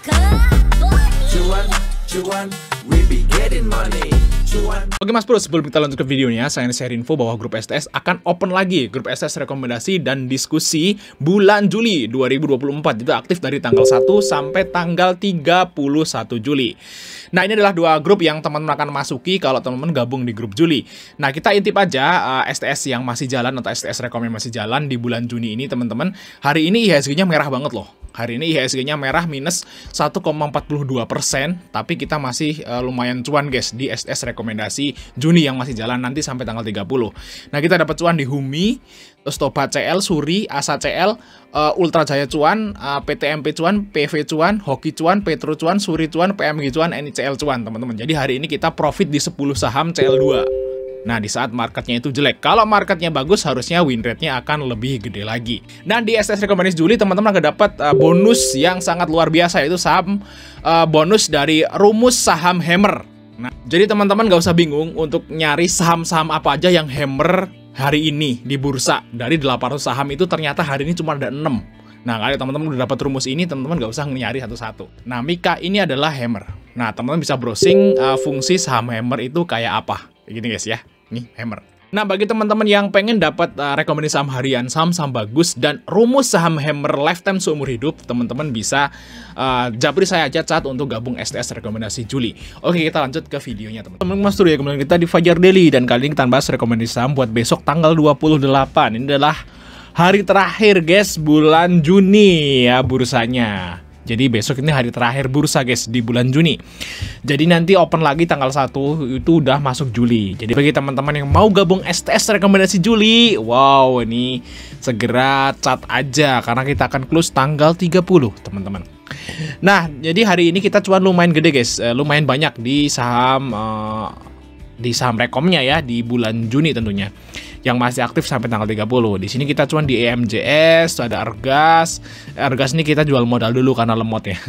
Cuan, cuan, we be getting money. Cuan. Oke Mas Bro, sebelum kita lanjut ke videonya, saya ingin share info bahwa grup STS akan open lagi. Grup STS rekomendasi dan diskusi bulan Juli 2024. Itu aktif dari tanggal 1 sampai tanggal 31 Juli. Nah, ini adalah dua grup yang teman-teman akan masuki kalau teman-teman gabung di grup Juli. Nah, kita intip aja STS yang masih jalan atau STS rekomend masih jalan di bulan Juni ini, teman-teman. Hari ini IHSG-nya merah banget loh. Hari ini IHSG-nya merah minus 1,42%, tapi kita masih lumayan cuan guys di STS rekomendasi Juni yang masih jalan nanti sampai tanggal 30. Nah, kita dapat cuan di Humi, terus Toba CL, Suri, Asa CL, Ultra Jaya cuan, PTMP cuan, PV cuan, Hoki cuan, Petro cuan, Suri cuan, PMG cuan, NICL cuan, teman-teman. Jadi hari ini kita profit di 10 saham CL2. Nah, di saat marketnya itu jelek. Kalau marketnya bagus, harusnya win rate-nya akan lebih gede lagi. Dan di STS rekomendasi Juli, teman-teman akan dapat bonus yang sangat luar biasa, yaitu saham bonus dari rumus saham Hammer. Nah, jadi teman-teman nggak usah bingung untuk nyari saham-saham apa aja yang Hammer hari ini di bursa. Dari 800 saham itu ternyata hari ini cuma ada 6. Nah, kalau teman-teman udah dapat rumus ini, teman-teman nggak usah nyari satu-satu. Nah, Mika ini adalah Hammer. Nah, teman-teman bisa browsing fungsi saham Hammer itu kayak apa. Gini guys ya. Nih, Hammer. Nah, bagi teman-teman yang pengen dapat rekomendasi saham harian, saham-saham bagus, dan rumus saham Hammer lifetime seumur hidup, teman-teman bisa japri saya aja chat untuk gabung STS rekomendasi Juli. Oke, kita lanjut ke videonya, teman-teman. Mas Tur ya, kemudian kita di Fajar Daily, dan kali ini kita bahas rekomendasi saham buat besok tanggal 28. Ini adalah hari terakhir, guys, bulan Juni ya bursanya. Jadi besok ini hari terakhir bursa guys di bulan Juni. Jadi nanti open lagi tanggal 1 itu udah masuk Juli. Jadi bagi teman-teman yang mau gabung STS rekomendasi Juli, wow, ini segera chat aja karena kita akan close tanggal 30, teman-teman. Nah, jadi hari ini kita cuan lumayan gede guys, lumayan banyak di saham rekomnya ya di bulan Juni tentunya. Yang masih aktif sampai tanggal 30. Di sini kita cuan di EMJS, ada Argas. Argas ini kita jual modal dulu karena lemot ya.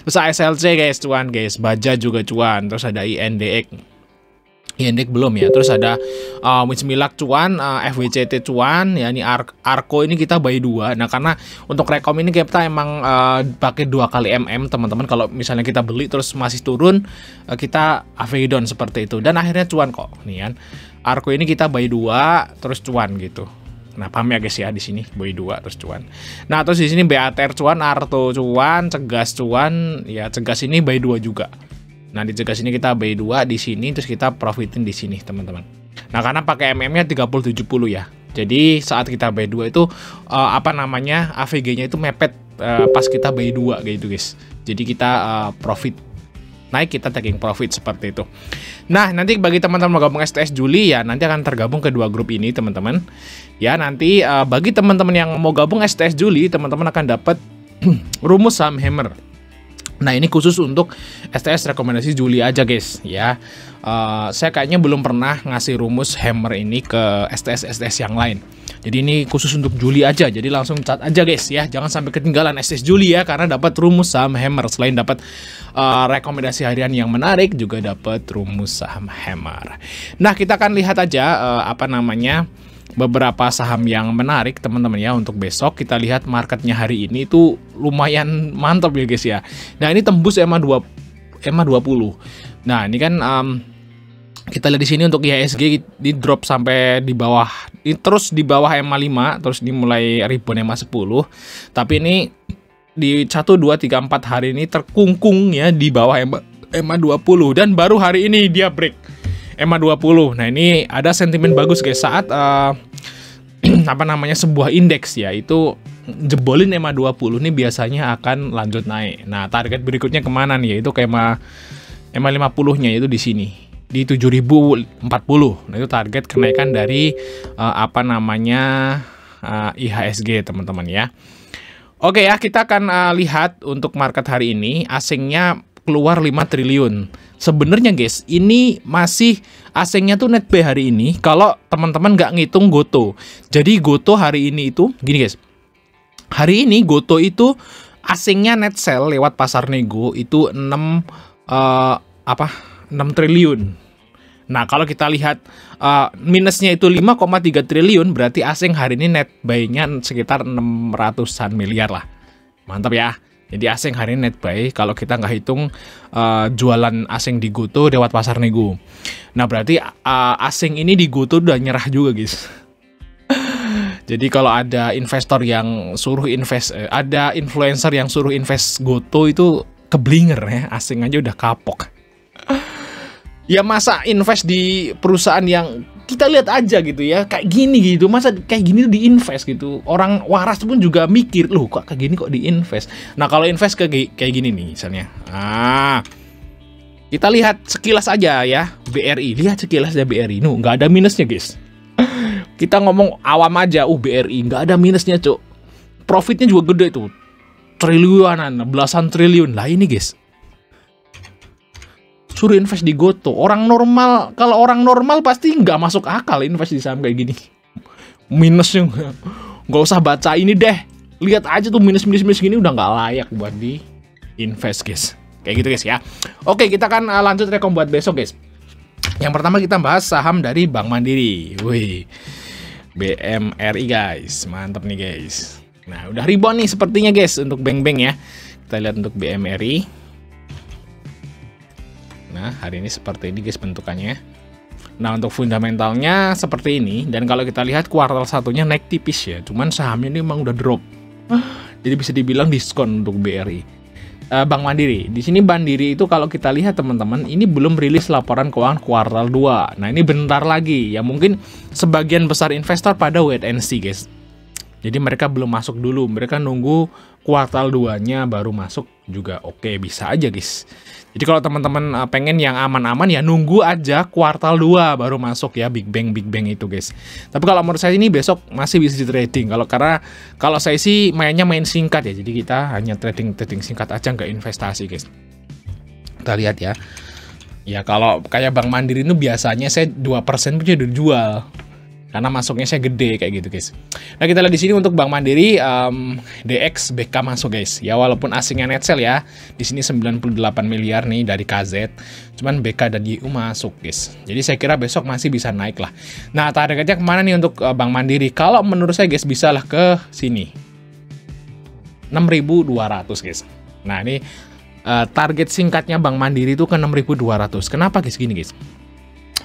Terus ASLC guys, cuan guys. Baja juga cuan. Terus ada INDX. INDX belum ya. Terus ada Wismilak cuan, FWCT cuan, ya ini Arko ini kita buy 2. Nah, karena untuk rekom ini kita emang pakai 2 kali MM, teman-teman. Kalau misalnya kita beli terus masih turun, kita AVG down seperti itu. Dan akhirnya cuan kok. Nih kan. Arko ini kita buy 2 terus cuan gitu. Nah, paham ya guys ya, di sini buy 2 terus cuan. Nah, terus di sini BATR cuan, Arto cuan, Cegas cuan, ya Cegas ini buy 2 juga. Nah, di Cegas ini kita buy 2 di sini terus kita profitin di sini, teman-teman. Nah, karena pakai MM-nya 30-70 ya. Jadi, saat kita buy 2 itu AVG-nya itu mepet pas kita buy 2 gitu guys. Jadi kita profit naik, kita taking profit seperti itu. Nah, nanti bagi teman-teman mau gabung STS Juli ya, nanti akan tergabung ke dua grup ini, teman-teman. Ya, nanti bagi teman-teman yang mau gabung STS Juli, teman-teman akan dapat rumus saham Hammer. Nah, ini khusus untuk STS rekomendasi Juli aja, guys, ya. Saya kayaknya belum pernah ngasih rumus Hammer ini ke STS yang lain. Jadi ini khusus untuk Juli aja. Jadi langsung cat aja guys ya. Jangan sampai ketinggalan STS Juli ya, karena dapat rumus saham Hammer. Selain dapat rekomendasi harian yang menarik, juga dapat rumus saham Hammer. Nah, kita akan lihat aja beberapa saham yang menarik, teman-teman ya, untuk besok. Kita lihat marketnya hari ini itu lumayan mantap ya guys ya. Nah, ini tembus EMA 20. Nah, ini kan kita lihat di sini untuk IHSG di drop sampai di bawah, terus di bawah EMA 5, terus dimulai rebound EMA 10. Tapi ini di 1 2 3 4 hari ini terkungkung ya di bawah EMA 20, dan baru hari ini dia break EMA 20. Nah, ini ada sentimen bagus guys saat sebuah indeks ya itu jebolin EMA 20 ini biasanya akan lanjut naik. Nah, target berikutnya kemana nih? Yaitu ke EMA 50-nya itu di sini. Di 7040. Nah, itu target kenaikan dari IHSG, teman-teman ya. Oke ya, kita akan lihat untuk market hari ini. Asingnya keluar 5 triliun. Sebenarnya guys, ini masih asingnya tuh net buy hari ini kalau teman-teman nggak ngitung Goto. Jadi Goto hari ini itu gini guys. Hari ini Goto itu asingnya net sell lewat pasar nego itu 6 triliun. Nah, kalau kita lihat minusnya itu 5,3 triliun, berarti asing hari ini net buy-nya sekitar 600-an miliar lah. Mantap ya. Jadi asing hari ini net buy kalau kita nggak hitung jualan asing di Goto lewat pasar nego. Nah berarti asing ini di Goto udah nyerah juga guys. Jadi kalau ada investor yang suruh invest, ada influencer yang suruh invest Goto itu keblinger ya, asing aja udah kapok. Ya masa invest di perusahaan yang kita lihat aja gitu ya, kayak gini gitu, masa kayak gini tuh diinvest gitu. Orang waras pun juga mikir, loh kok kayak gini kok diinvest. Nah kalau invest kayak gini nih misalnya, kita lihat sekilas aja ya BRI, lihat sekilas aja BRI, nggak ada minusnya guys. Kita ngomong awam aja, BRI nggak ada minusnya cuk, profitnya juga gede tuh, triliunan, belasan triliun lah ini guys. Suruh invest di Goto. Orang normal, kalau orang normal pasti nggak masuk akal invest di saham kayak gini. Minusnya nggak usah baca ini deh. Lihat aja tuh minus gini udah nggak layak buat di invest guys. Kayak gitu guys ya. Oke, kita akan lanjut rekom buat besok guys. Yang pertama kita bahas saham dari Bank Mandiri. Wih, BMRI guys, mantap nih guys. Nah udah rebound nih sepertinya guys untuk bank-bank ya. Kita lihat untuk BMRI. Nah, hari ini seperti ini guys bentukannya. Nah, untuk fundamentalnya seperti ini. Dan kalau kita lihat kuartal satunya naik tipis ya. Cuman sahamnya ini memang udah drop. Jadi bisa dibilang diskon untuk BRI. Bank Mandiri. Di sini Mandiri itu kalau kita lihat teman-teman, ini belum rilis laporan keuangan kuartal 2. Nah, ini bentar lagi. Ya mungkin sebagian besar investor pada wait and see guys. Jadi mereka belum masuk dulu. Mereka nunggu kuartal 2-nya baru masuk juga. Oke, bisa aja guys. Jadi kalau teman-teman pengen yang aman-aman ya nunggu aja kuartal 2 baru masuk ya big bang itu guys. Tapi kalau menurut saya ini besok masih bisa di trading. Kalau saya sih mainnya main singkat ya. Jadi kita hanya trading singkat aja, nggak investasi guys. Kita lihat ya. Ya kalau kayak Bank Mandiri itu biasanya saya 2% punya udah jual. Karena masuknya saya gede kayak gitu guys. Nah kita lihat di sini untuk Bank Mandiri DX BK masuk guys. Ya walaupun asingnya net sell ya. Di sini 98 miliar nih dari KZ. Cuman BK dan YU masuk guys. Jadi saya kira besok masih bisa naik lah. Nah targetnya kemana nih untuk Bank Mandiri? Kalau menurut saya guys bisa lah ke sini 6.200 guys. Nah ini target singkatnya Bank Mandiri itu ke 6.200. Kenapa guys gini guys?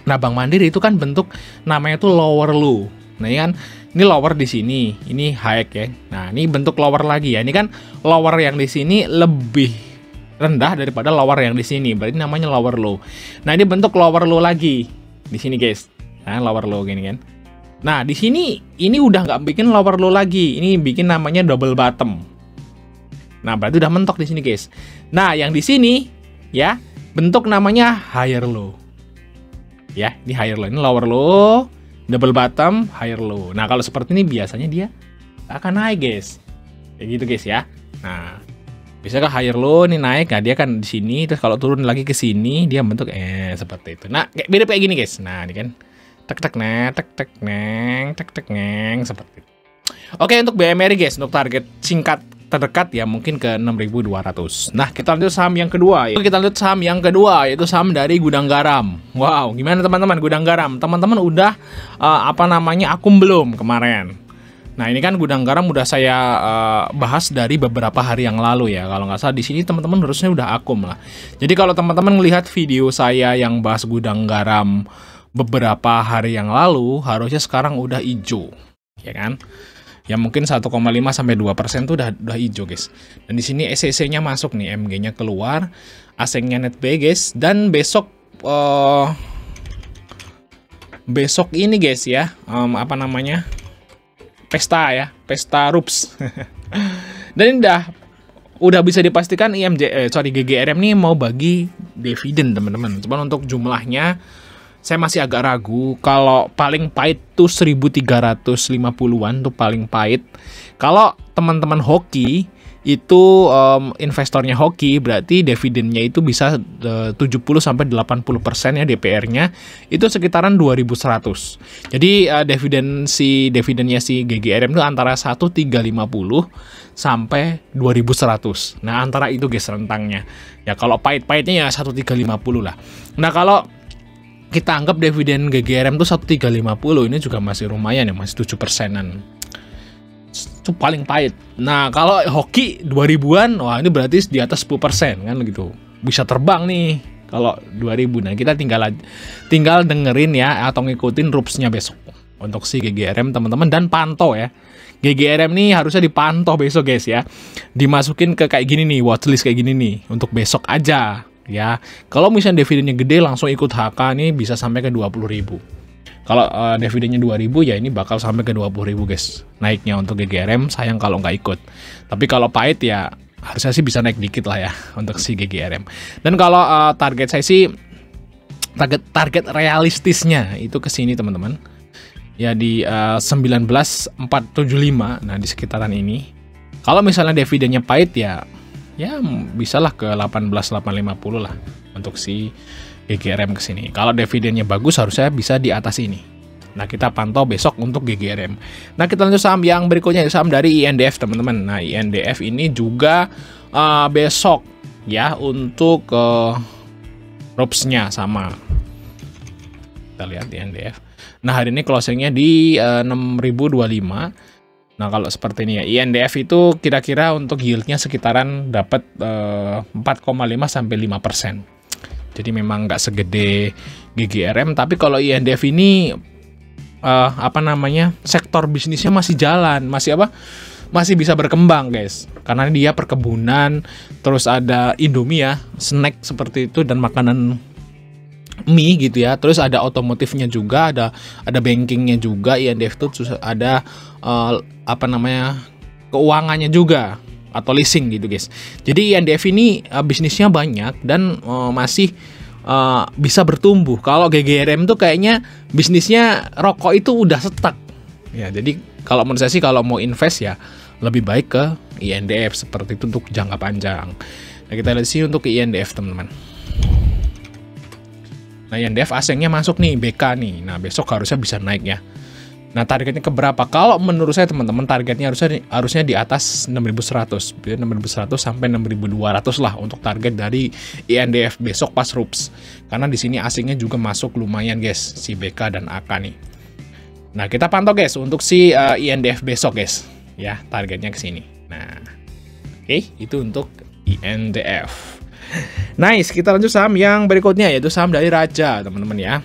Nah, Bank Mandiri itu kan bentuk namanya tuh lower low. Nah, ini kan ini lower di sini, ini high ya. Nah, ini bentuk lower lagi ya. Ini kan lower yang di sini lebih rendah daripada lower yang di sini. Berarti namanya lower low. Nah, ini bentuk lower low lagi di sini, guys. Nah, lower low gini kan. Nah, di sini ini udah nggak bikin lower low lagi. Ini bikin namanya double bottom. Nah, berarti udah mentok di sini, guys. Nah, yang di sini ya, bentuk namanya higher low. Ya, ini higher low, ini lower low, double bottom, higher low. Nah, kalau seperti ini biasanya dia akan naik, guys. Kayak gitu, guys ya. Nah, biasanya higher low ini naik, nah dia kan di sini, terus kalau turun lagi ke sini dia bentuk seperti itu. Nah, mirip kayak gini, guys. Nah, ini kan tek neng seperti itu. Oke, untuk BMRI, guys, untuk target singkat terdekat ya mungkin ke 6.200. Nah, kita lanjut saham yang kedua. Yaitu saham dari Gudang Garam. Wow, gimana teman-teman Gudang Garam? Teman-teman udah akum belum kemarin? Nah, ini kan Gudang Garam udah saya bahas dari beberapa hari yang lalu ya. Kalau nggak salah di sini teman-teman harusnya udah akum lah. Jadi kalau teman-teman melihat video saya yang bahas Gudang Garam beberapa hari yang lalu, harusnya sekarang udah hijau, ya kan? Ya mungkin 1,5 sampai 2% tuh udah hijau guys. Dan di sini SCC-nya masuk nih, MG-nya keluar, asingnya net buy guys. Dan besok ini guys ya, pesta ya, pesta RUPS. Dan ini udah bisa dipastikan GGRM nih mau bagi dividen teman-teman. Cuman untuk jumlahnya saya masih agak ragu. Kalau paling pahit tuh 1.350-an tuh paling pahit. Kalau teman-teman hoki itu investornya hoki, berarti dividennya itu bisa 70-80% ya DPR-nya itu sekitaran 2.100. Jadi dividennya si GGRM itu antara 1.350 sampai 2.100. Nah, antara itu guys rentangnya. Ya kalau pahit-pahitnya ya 1.350 lah. Nah, kalau kita anggap dividen GGRM tuh 1.350, ini juga masih lumayan ya, masih 7%-an. itu paling pahit. Nah, kalau hoki 2000-an, wah ini berarti di atas 10% kan gitu. Bisa terbang nih kalau 2000. Nah, kita tinggal dengerin ya atau ngikutin rupsnya besok untuk si GGRM teman-teman, dan pantau ya. GGRM nih harusnya dipantau besok guys ya. Dimasukin ke kayak gini nih, watchlist kayak gini nih untuk besok aja ya. Kalau misalnya dividennya gede langsung ikut HK nih bisa sampai ke 20.000. Kalau dividennya 2000 ya ini bakal sampai ke 20.000 guys naiknya untuk GGRM. Sayang kalau nggak ikut. Tapi kalau pahit ya harusnya sih bisa naik dikit lah ya untuk si GGRM. Dan kalau target saya sih target realistisnya itu ke sini teman-teman. Ya di 19.475. Nah di sekitaran ini. Kalau misalnya dividennya pahit ya bisalah ke 18.850 lah untuk si GGRM ke sini. Kalau dividennya bagus harusnya bisa di atas ini. Nah, kita pantau besok untuk GGRM. Nah, kita lanjut saham yang berikutnya, saham dari INDF, teman-teman. Nah, INDF ini juga besok ya untuk RUPS-nya sama. Kita lihat INDF. Nah, hari ini closing-nya di 6.025. Nah, kalau seperti ini ya, INDF itu kira-kira untuk yield-nya sekitaran dapat 4,5 sampai 5%. Jadi memang nggak segede GGRM, tapi kalau INDF ini sektor bisnisnya masih jalan, masih bisa berkembang guys, karena dia perkebunan, terus ada Indomie ya, snack seperti itu, dan makanan mie gitu ya, terus ada otomotifnya juga, ada bankingnya juga, INDF itu terus ada keuangannya juga atau leasing gitu guys. Jadi INDF ini bisnisnya banyak dan masih bisa bertumbuh. Kalau GGRM tuh kayaknya bisnisnya rokok itu udah stuck. Ya, jadi kalau menurut saya sih kalau mau invest ya lebih baik ke INDF seperti itu untuk jangka panjang. Nah, kita lihat sih untuk INDF teman-teman. Nah, INDF asingnya masuk nih, BK nih. Nah, besok harusnya bisa naik ya. Nah, targetnya ke berapa? Kalau menurut saya teman-teman targetnya harusnya di atas 6.100. 6.100 sampai 6.200 lah untuk target dari INDF besok pas RUPS. Karena di sini asingnya juga masuk lumayan guys, si BK dan AK nih. Nah, kita pantau guys untuk si INDF besok guys. Ya, targetnya ke sini. Nah, oke, itu untuk INDF. Nice, kita lanjut saham yang berikutnya yaitu saham dari Raja, teman-teman ya.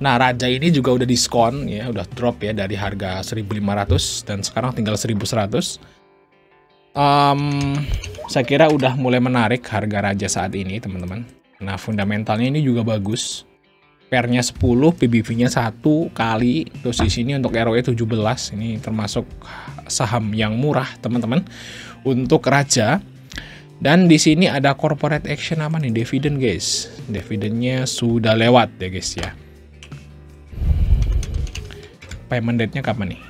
Nah, Raja ini juga udah diskon ya, udah drop ya dari harga 1.500 dan sekarang tinggal 1.100. Saya kira udah mulai menarik harga Raja saat ini, teman-teman. Nah, fundamentalnya ini juga bagus. Pairnya 10, PBV-nya 1 kali. Terus di sini untuk ROE 17, ini termasuk saham yang murah, teman-teman. Untuk Raja. Dan di sini ada corporate action apa nih? Dividen, guys. Dividennya sudah lewat ya, guys ya. Payment date-nya kapan nih?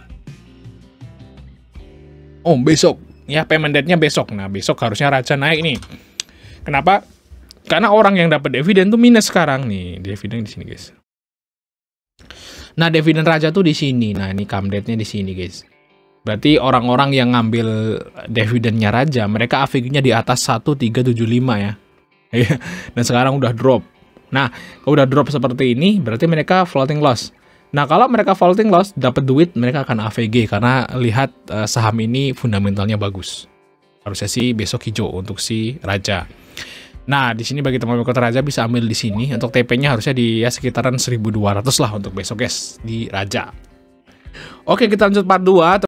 Oh, besok. Ya, payment date-nya besok. Nah, besok harusnya Raja naik nih. Kenapa? Karena orang yang dapat dividen tuh minus sekarang nih. Dividen di sini, guys. Nah, dividen Raja tuh di sini. Nah, ini come date-nya di sini, guys. Berarti orang-orang yang ngambil dividennya Raja, mereka AVG-nya di atas 1.375 ya. Dan sekarang udah drop. Nah, kalau udah drop seperti ini, berarti mereka floating loss. Nah, kalau mereka floating loss, dapat duit, mereka akan AVG karena lihat saham ini fundamentalnya bagus. Harusnya sih besok hijau untuk si Raja. Nah, di sini bagi teman-teman kota Raja bisa ambil di sini. Untuk TP-nya harusnya di sekitaran 1.200 lah untuk besok guys di Raja. Oke, kita lanjut part 2.